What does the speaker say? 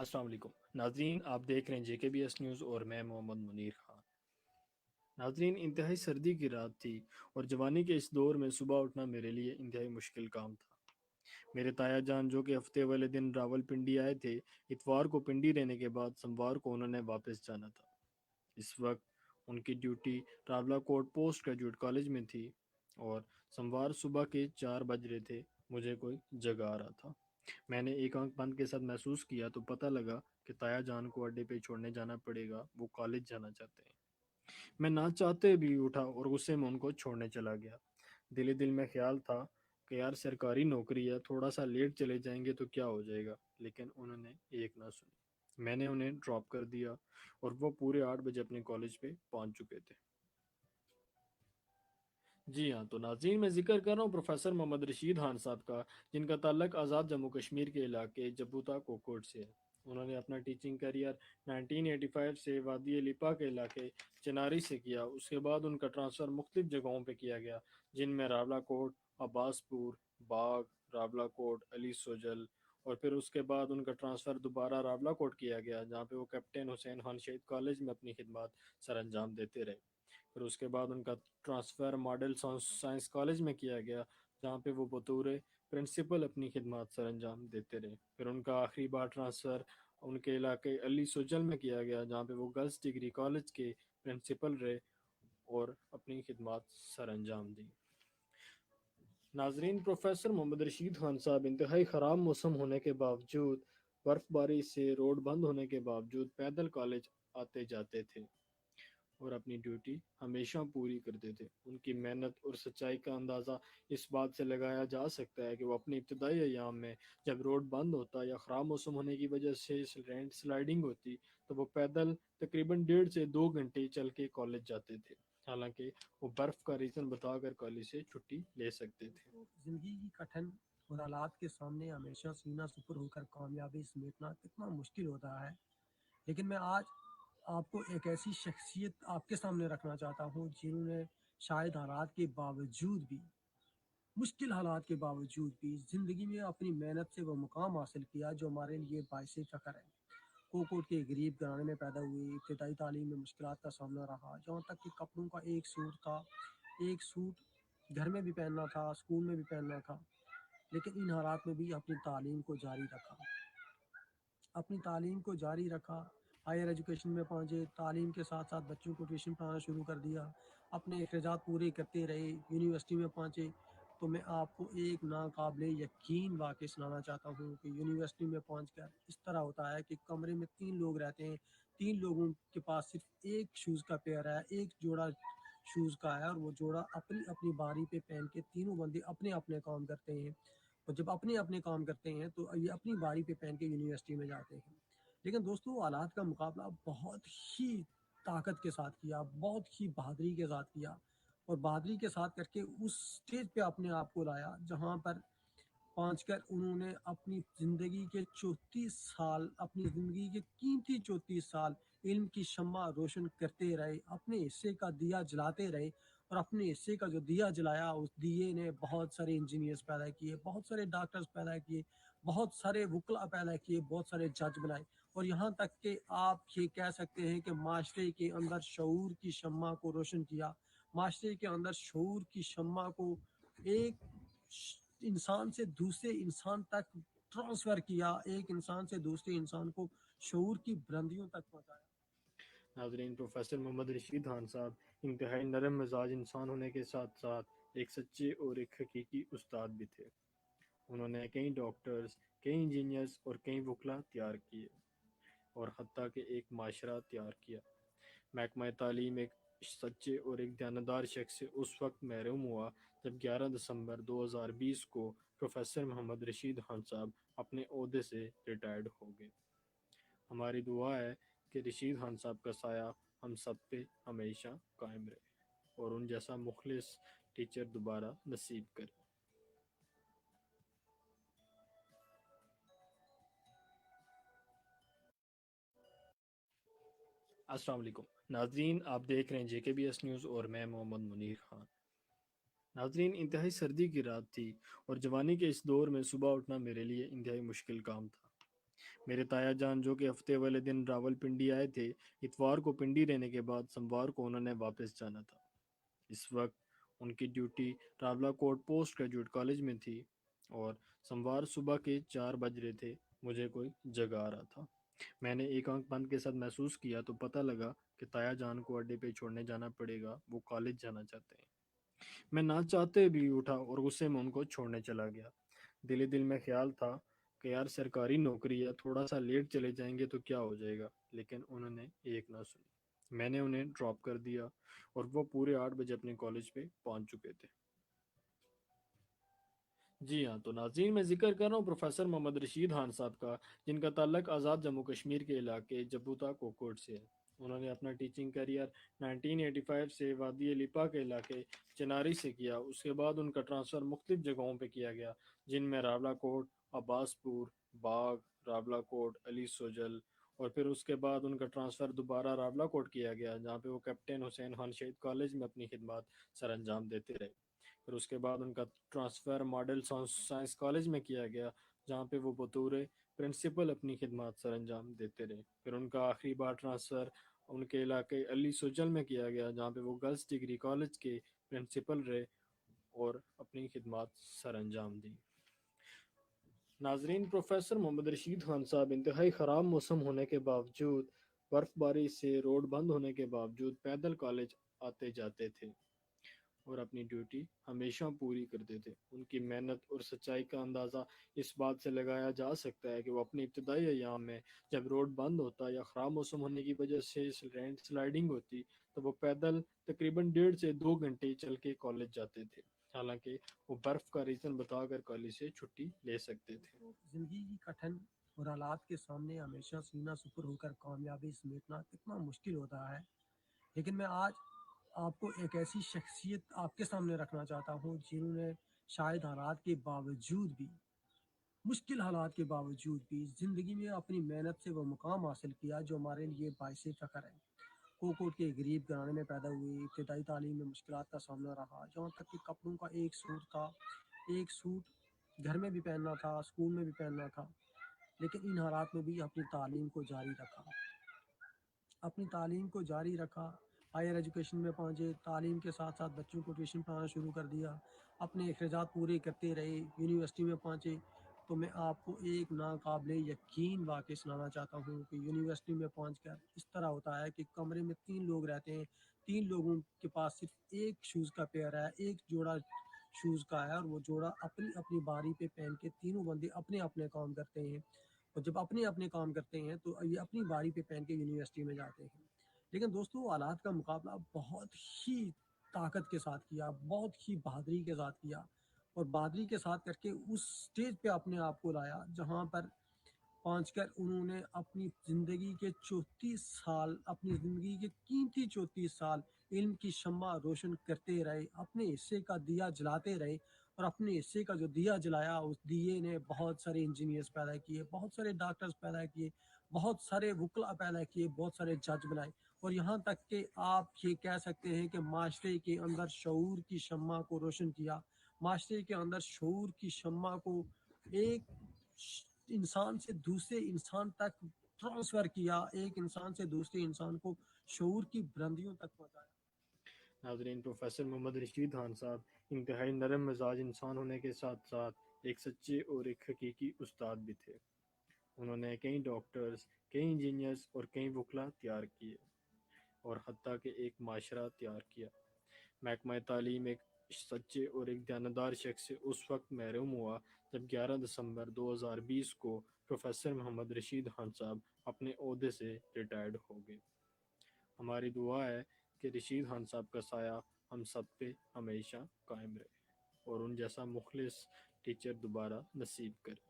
السلام علیکم ناظرین، آپ دیکھ رہے ہیں جے کے بی ایس نیوز اور میں محمد منیر خان۔ ناظرین، انتہائی سردی کی رات تھی اور جوانی کے اس دور میں صبح اٹھنا میرے لیے انتہائی مشکل کام تھا۔ میرے تایا جان جو کہ ہفتے والے دن راول پنڈی آئے تھے، اتوار کو پنڈی رہنے کے بعد سموار کو انہوں نے واپس جانا تھا۔ اس وقت ان کی ڈیوٹی راولا کوٹ پوسٹ گریجویٹ کالج میں تھی اور سموار صبح کے 4 بج رہے تھے۔ مجھے کوئی جگا رہا تھا۔ میں نے ایک آنکھ بند کے ساتھ محسوس کیا تو پتہ لگا کہ تایا جان کو اڈے پہ چھوڑنے جانا پڑے گا، وہ کالج جانا چاہتے ہیں۔ میں نہ چاہتے بھی اٹھا اور غصے میں ان کو چھوڑنے چلا گیا۔ دل ہی دل میں خیال تھا کہ یار سرکاری نوکری ہے، تھوڑا سا لیٹ چلے جائیں گے تو کیا ہو جائے گا، لیکن انہوں نے ایک نہ سنی۔ میں نے انہیں ڈراپ کر دیا اور وہ پورے 8 بجے اپنے کالج پہ پہنچ چکے تھے۔ جی ہاں، تو ناظرین میں ذکر کر رہا ہوں پروفیسر محمد رشید خان صاحب کا، جن کا تعلق آزاد جموں کشمیر کے علاقے جبوتا کوکوٹ سے ہے۔ انہوں نے اپنا ٹیچنگ کیریئر 1985 سے وادی لیپا کے علاقے چناری سے کیا۔ اس کے بعد ان کا ٹرانسفر مختلف جگہوں پہ کیا گیا، جن میں راولا کوٹ، عباس پور، باغ، راولا کوٹ، علی سوجل، اور پھر اس کے بعد ان کا ٹرانسفر دوبارہ راولا کوٹ کیا گیا، جہاں پہ وہ کیپٹن حسین خان شہید کالج میں اپنی خدمات سر انجام دیتے رہے۔ پھر اس کے بعد ان کا ٹرانسفر ماڈل سائنس کالج میں کیا گیا، جہاں پہ وہ بطور پرنسپل اپنی خدمات سر انجام دیتے رہے۔ پھر ان کا آخری بار ٹرانسفر ان کے علاقے علی سوجل میں کیا گیا، جہاں پہ وہ گرلز ڈگری کالج کے پرنسپل رہے اور اپنی خدمات سر انجام دی۔ ناظرین، پروفیسر محمد رشید خان صاحب انتہائی خراب موسم ہونے کے باوجود، برف باری سے روڈ بند ہونے کے باوجود پیدل کالج آتے جاتے تھے اور اپنی ڈیوٹی ہمیشہ پوری کرتے تھے۔ ان کی محنت اور سچائی کا اندازہ اس بات سے لگایا جا سکتا ہے کہ وہ اپنی ابتدائی ایام میں جب روڈ بند ہوتا یا خراب موسم ہونے کی وجہ سے لینڈ سلائڈنگ ہوتی تو وہ پیدل تقریباً 1.5 سے 2 گھنٹے چل کے کالج جاتے تھے، حالانکہ وہ برف کا ریزن بتا کر کالج سے چھٹی لے سکتے تھے۔ زندگی کی کٹھن اور حالات کے سامنے ہمیشہ سینہ سپر ہو کر کامیابی سمیٹنا کتنا مشکل ہوتا ہے، لیکن میں آج آپ کو ایک ایسی شخصیت آپ کے سامنے رکھنا چاہتا ہوں جنہوں نے شاید حالات کے باوجود بھی، مشکل حالات کے باوجود بھی زندگی میں اپنی محنت سے وہ مقام حاصل کیا جو ہمارے لیے باعث فخر ہے۔ کوکوٹ کے غریب گھرانے میں پیدا ہوئی، ابتدائی تعلیم میں مشکلات کا سامنا رہا، جہاں تک کہ کپڑوں کا ایک سوٹ تھا، ایک سوٹ گھر میں بھی پہننا تھا، اسکول میں بھی پہننا تھا، لیکن ان حالات میں بھی اپنی تعلیم کو جاری رکھا، اپنی تعلیم کو جاری رکھا، ہائر ایجوکیشن میں پہنچے، تعلیم کے ساتھ ساتھ بچوں کو ٹیوشن پڑھانا شروع کر دیا، اپنے اخراجات پورے کرتے رہے، یونیورسٹی میں پہنچے۔ تو میں آپ کو ایک ناقابل یقین واقعہ سنانا چاہتا ہوں کہ یونیورسٹی میں پہنچ کر اس طرح ہوتا ہے کہ کمرے میں 3 لوگ رہتے ہیں، 3 لوگوں کے پاس صرف ایک شوز کا پیئر ہے، ایک جوڑا شوز کا ہے، اور وہ جوڑا اپنی اپنی باری پہ پہن کے تینوں بندے اپنے اپنے کام کرتے ہیں، اور جب اپنے اپنے کام کرتے ہیں تو یہ اپنی باری پہ پہن کے یونیورسٹی میں جاتے ہیں۔ لیکن دوستو، حالات کا مقابلہ بہت ہی طاقت کے ساتھ کیا، بہت ہی بہادری کے ساتھ کیا، اور بہادری کے ساتھ کر کے اس سٹیج پہ اپنے آپ کو لایا جہاں پر پہنچ کر انہوں نے اپنی زندگی کے 34 سال، اپنی زندگی کے قیمتی 34 سال علم کی شمع روشن کرتے رہے، اپنے حصے کا دیا جلاتے رہے، اور اپنے حصے کا جو دیا جلایا اس دیے نے بہت سارے انجینئرز پیدا کیے، بہت سارے ڈاکٹرز پیدا کیے، بہت سارے وکلا پیدا کیے، بہت سارے جج بنائے، اور یہاں تک کہ آپ یہ کہہ سکتے ہیں کہ معاشرے کے اندر شعور کی شمع کو روشن کیا، معاشرے کے اندر شعور کی شمع کو ایک انسان سے دوسرے انسان تک ٹرانسفر کیا، ایک انسان سے دوسرے انسان کو شعور کی بلندیوں تک پہنچایا۔ ناظرین، پروفیسر محمد رشید خان صاحب انتہائی نرم مزاج انسان ہونے کے ساتھ ساتھ ایک سچے اور ایک حقیقی استاد بھی تھے۔ انہوں نے کئی ڈاکٹرز، کئی انجینئرز اور کئی وکلا تیار کیے، اور حتیٰ کہ ایک معاشرہ تیار کیا۔ محکمہ تعلیم ایک سچے اور ایک دیانتدار شخص سے اس وقت محروم ہوا جب 11 دسمبر 2020 کو پروفیسر محمد رشید خان صاحب اپنے عہدے سے ریٹائرڈ ہو گئے۔ ہماری دعا ہے کہ رشید خان صاحب کا سایہ ہم سب پہ ہمیشہ قائم رہے اور ان جیسا مخلص ٹیچر دوبارہ نصیب کرے۔ السلام علیکم ناظرین، آپ دیکھ رہے ہیں جے کے بی ایس نیوز اور میں محمد منیر خان۔ ناظرین، انتہائی سردی کی رات تھی اور جوانی کے اس دور میں صبح اٹھنا میرے لیے انتہائی مشکل کام تھا۔ میرے تایا جان جو کہ ہفتے والے دن راول پنڈی آئے تھے، اتوار کو پنڈی رہنے کے بعد سموار کو انہوں نے واپس جانا تھا۔ اس وقت ان کی ڈیوٹی راولا کوٹ پوسٹ گریجویٹ کالج میں تھی اور سموار صبح کے 4 بج رہے تھے۔ مجھے کوئی جگا رہا تھا۔ میں نے ایک آنکھ بند کے ساتھ محسوس کیا تو پتہ لگا کہ تایا جان کو اڈے پہ چھوڑنے جانا پڑے گا، وہ کالج جانا چاہتے ہیں۔ میں نہ چاہتے بھی اٹھا اور غصے میں ان کو چھوڑنے چلا گیا۔ دل ہی دل میں خیال تھا کہ یار سرکاری نوکری ہے، تھوڑا سا لیٹ چلے جائیں گے تو کیا ہو جائے گا، لیکن انہوں نے ایک نہ سنی۔ میں نے انہیں ڈراپ کر دیا اور وہ پورے 8 بجے اپنے کالج پہ پہنچ چکے تھے۔ جی ہاں، تو ناظرین میں ذکر کر رہا ہوں پروفیسر محمد رشید خان صاحب کا، جن کا تعلق آزاد جموں کشمیر کے علاقے جبوتا کوکوٹ سے ہے۔ انہوں نے اپنا ٹیچنگ کیریئر 1985 سے وادی لپا کے علاقے چناری سے کیا۔ اس کے بعد ان کا ٹرانسفر مختلف جگہوں پہ کیا گیا، جن میں راولا کوٹ، عباس پور، باغ، راولا کوٹ، علی سوجل، اور پھر اس کے بعد ان کا ٹرانسفر دوبارہ راولا کوٹ کیا گیا، جہاں پہ وہ کیپٹن حسین خان شہید کالج میں اپنی خدمات سر انجام دیتے رہے۔ پھر اس کے بعد ان کا ٹرانسفر ماڈل سائنس کالج میں کیا گیا، جہاں پہ وہ بطور پرنسپل اپنی خدمات سر انجام دیتے رہے۔ پھر ان کا آخری بار ٹرانسفر ان کے علاقے علی سوجل میں کیا گیا، جہاں پہ وہ گرلز ڈگری کالج کے پرنسپل رہے اور اپنی خدمات سر انجام دی۔ ناظرین، پروفیسر محمد رشید خان صاحب انتہائی خراب موسم ہونے کے باوجود، برف باری سے روڈ بند ہونے کے باوجود پیدل کالج آتے جاتے تھے اور اپنی ڈیوٹی ہمیشہ پوری کرتے تھے۔ ان کی محنت اور سچائی کا اندازہ اس بات سے لگایا جا سکتا ہے کہ وہ اپنی ابتدائی ایام میں جب روڈ بند ہوتا یا خراب موسم ہونے کی وجہ سے لینڈ سلائڈنگ ہوتی تو وہ پیدل تقریباً 1.5 سے 2 گھنٹے چل کے کالج جاتے تھے، حالانکہ وہ برف کا ریزن بتا کر کالج سے چھٹی لے سکتے تھے۔ زندگی کی کٹھن اور حالات کے سامنے ہمیشہ سینہ سپر ہو کر کامیابی سمیٹنا کتنا مشکل ہوتا ہے، لیکن میں آج آپ کو ایک ایسی شخصیت آپ کے سامنے رکھنا چاہتا ہوں جنہوں نے شاید حالات کے باوجود بھی، مشکل حالات کے باوجود بھی زندگی میں اپنی محنت سے وہ مقام حاصل کیا جو ہمارے لیے باعث فخر ہے۔ کوکوٹ کے غریب گھرانے میں پیدا ہوئے، ابتدائی تعلیم میں مشکلات کا سامنا رہا، جہاں تک کہ کپڑوں کا ایک سوٹ تھا، ایک سوٹ گھر میں بھی پہننا تھا، اسکول میں بھی پہننا تھا، لیکن ان حالات میں بھی اپنی تعلیم کو جاری رکھا، اپنی تعلیم کو جاری رکھا، ہائر ایجوکیشن میں پہنچے، تعلیم کے ساتھ ساتھ بچوں کو ٹیوشن پڑھانا شروع کر دیا، اپنے اخراجات پورے کرتے رہے، یونیورسٹی میں پہنچے۔ تو میں آپ کو ایک ناقابل یقین واقعہ سنانا چاہتا ہوں کہ یونیورسٹی میں پہنچ کر اس طرح ہوتا ہے کہ کمرے میں 3 لوگ رہتے ہیں، 3 لوگوں کے پاس صرف ایک شوز کا پیئر ہے، ایک جوڑا شوز کا ہے، اور وہ جوڑا اپنی اپنی باری پہ پہن کے تینوں بندے اپنے اپنے کام کرتے ہیں، اور جب اپنے اپنے کام کرتے ہیں تو یہ اپنی باری پہ پہن کے یونیورسٹی میں جاتے ہیں۔ لیکن دوستو، حالات کا مقابلہ بہت ہی طاقت کے ساتھ کیا، بہت ہی بہادری کے ساتھ کیا، اور بہادری کے ساتھ کر کے اس سٹیج پہ اپنے آپ کو لایا جہاں پر پہنچ کر انہوں نے اپنی زندگی کے 34 سال، اپنی زندگی کے قیمتی 34 سال علم کی شمع روشن کرتے رہے، اپنے حصے کا دیا جلاتے رہے، اور اپنے حصے کا جو دیا جلایا اس دیے نے بہت سارے انجینئرز پیدا کیے، بہت سارے ڈاکٹرز پیدا کیے، بہت سارے وکلا پیدا کیے، بہت سارے جج بنائے، اور یہاں تک کہ آپ یہ کہہ سکتے ہیں کہ معاشرے کے اندر شعور کی شمع کو روشن کیا، معاشرے کے اندر شعور کی شمع کو ایک انسان سے دوسرے انسان تک ٹرانسفر کیا، ایک انسان سے دوسرے انسان کو شعور کی بلندیوں تک پہنچایا۔ ناظرین، پروفیسر محمد رشید خان صاحب انتہائی نرم مزاج انسان ہونے کے ساتھ ساتھ ایک سچے اور ایک حقیقی استاد بھی تھے۔ انہوں نے کئی ڈاکٹرز، کئی انجینئرز اور کئی وکلا تیار کیے، اور حتیٰ کہ ایک معاشرہ تیار کیا۔ محکمہ تعلیم ایک سچے اور ایک دیانتدار شخص سے اس وقت محروم ہوا جب 11 دسمبر 2020 کو پروفیسر محمد رشید خان صاحب اپنے عہدے سے ریٹائرڈ ہو گئے۔ ہماری دعا ہے کہ رشید خان صاحب کا سایہ ہم سب پہ ہمیشہ قائم رہے اور ان جیسا مخلص ٹیچر دوبارہ نصیب کرے۔